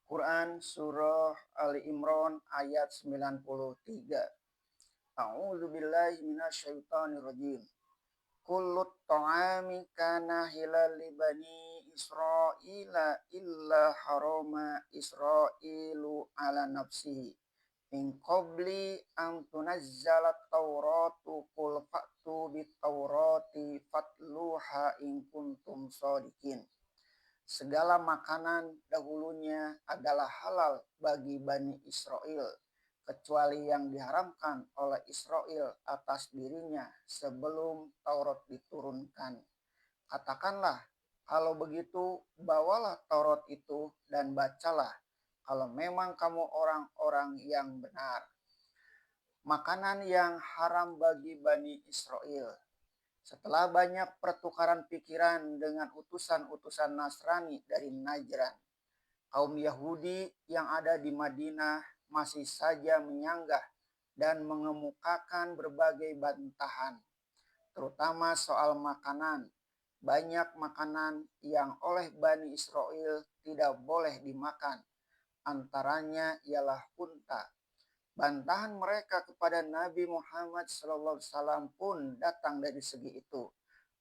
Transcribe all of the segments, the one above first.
Quran Surah Ali Imran ayat 93. A'udzu billahi minasyaitonir rajim. Kullut ta'ami kana hilal li bani Israila illa harama Israilu ala nafsihi min qabli an tunazzala tauratu qul fa'tu bit taurati fatluha in kuntum shadiqin. Segala makanan dahulunya adalah halal bagi Bani Israel, kecuali yang diharamkan oleh Israel atas dirinya sebelum Taurat diturunkan. Katakanlah, kalau begitu bawalah Taurat itu dan bacalah, kalau memang kamu orang-orang yang benar. Makanan yang haram bagi Bani Israel. Setelah banyak pertukaran pikiran dengan utusan-utusan Nasrani dari Najran, kaum Yahudi yang ada di Madinah masih saja menyanggah dan mengemukakan berbagai bantahan, terutama soal makanan. Banyak makanan yang oleh Bani Israel tidak boleh dimakan, antaranya ialah unta. Bantahan mereka kepada Nabi Muhammad SAW pun datang dari segi itu.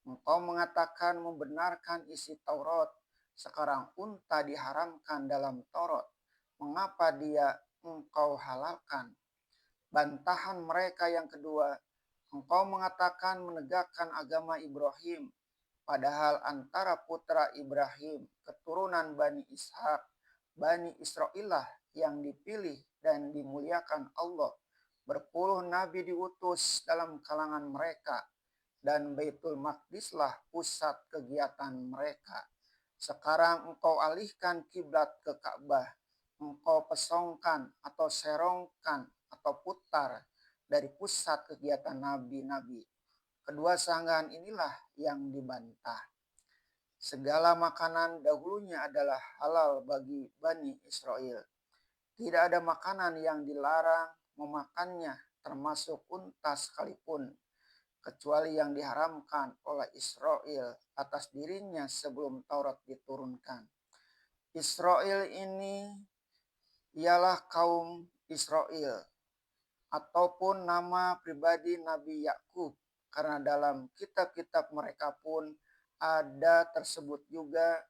Engkau mengatakan membenarkan isi Taurat, sekarang unta diharamkan dalam Taurat. Mengapa dia engkau halalkan? Bantahan mereka yang kedua, engkau mengatakan menegakkan agama Ibrahim, padahal antara putra Ibrahim, keturunan Bani Ishak, Bani Israilah yang dipilih dan dimuliakan Allah. Berpuluh nabi diutus dalam kalangan mereka, dan Baitul Maqdislah pusat kegiatan mereka. Sekarang engkau alihkan kiblat ke Ka'bah, engkau pesongkan atau serongkan atau putar dari pusat kegiatan nabi-nabi. Kedua sanggahan inilah yang dibantah. Segala makanan dahulunya adalah halal bagi Bani Israel. Tidak ada makanan yang dilarang memakannya, termasuk unta sekalipun, kecuali yang diharamkan oleh Israel atas dirinya sebelum Taurat diturunkan. Israel ini ialah kaum Israel ataupun nama pribadi Nabi Yakub, karena dalam kitab-kitab mereka pun ada tersebut juga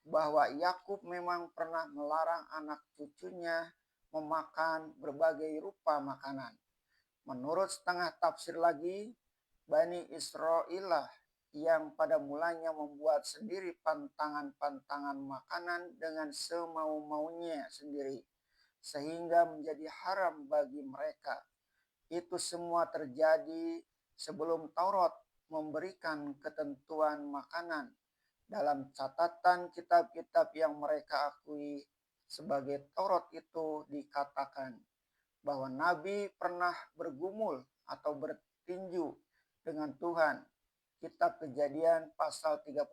bahwa Yakub memang pernah melarang anak cucunya memakan berbagai rupa makanan. Menurut setengah tafsir lagi, Bani Israel yang pada mulanya membuat sendiri pantangan-pantangan makanan dengan semau-maunya sendiri, sehingga menjadi haram bagi mereka. Itu semua terjadi sebelum Taurat memberikan ketentuan makanan. Dalam catatan kitab-kitab yang mereka akui sebagai Taurat itu dikatakan bahwa Nabi pernah bergumul atau bertinju dengan Tuhan. Kitab Kejadian pasal 32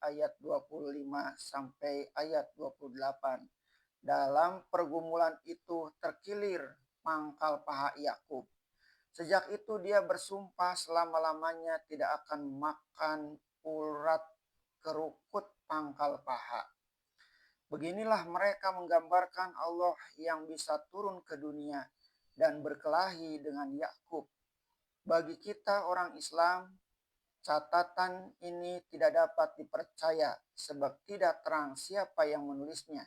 ayat 25 sampai ayat 28. Dalam pergumulan itu terkilir pangkal paha Yakub. Sejak itu dia bersumpah selama-lamanya tidak akan makan urat kerukut pangkal paha. Beginilah mereka menggambarkan Allah yang bisa turun ke dunia dan berkelahi dengan Yakub. Bagi kita orang Islam, catatan ini tidak dapat dipercaya sebab tidak terang siapa yang menulisnya.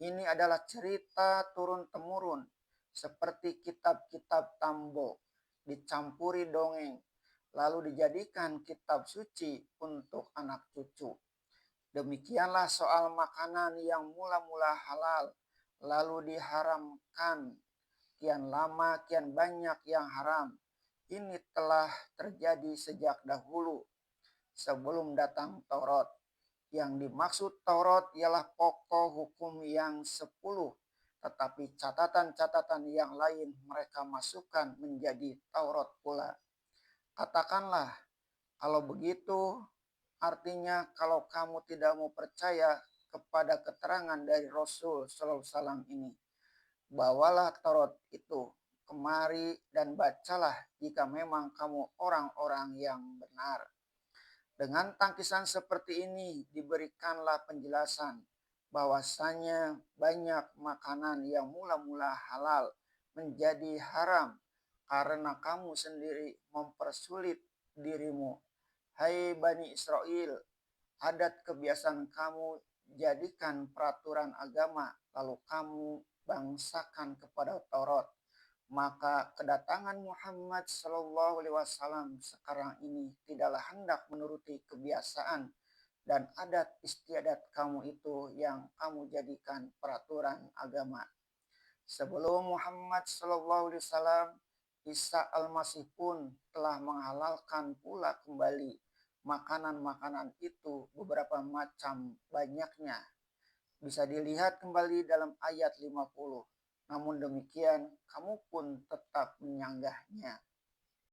Ini adalah cerita turun-temurun seperti kitab-kitab Tambo dicampuri dongeng lalu dijadikan kitab suci untuk anak cucu. Demikianlah soal makanan yang mula-mula halal lalu diharamkan. Kian lama kian banyak yang haram. Ini telah terjadi sejak dahulu sebelum datang Taurat. Yang dimaksud Taurat ialah pokok hukum yang 10, tetapi catatan-catatan yang lain mereka masukkan menjadi Taurat pula. Katakanlah, kalau begitu artinya kalau kamu tidak mau percaya kepada keterangan dari Rasul Sallallahu Alaihi Wasallam ini, bawalah Taurat itu kemari dan bacalah jika memang kamu orang-orang yang benar. Dengan tangkisan seperti ini diberikanlah penjelasan bahwasanya banyak makanan yang mula-mula halal menjadi haram karena kamu sendiri mempersulit dirimu. Hai Bani Israel, adat kebiasaan kamu jadikan peraturan agama, lalu kamu bangsakan kepada Taurat. Maka kedatangan Muhammad Shallallahu Alaihi Wasallam sekarang ini tidaklah hendak menuruti kebiasaan dan adat istiadat kamu itu yang kamu jadikan peraturan agama. Sebelum Muhammad Shallallahu Alaihi Wasallam, Isa Al-Masih pun telah menghalalkan pula kembali makanan-makanan itu beberapa macam banyaknya. Bisa dilihat kembali dalam ayat 50. Namun demikian, kamu pun tetap menyanggahnya.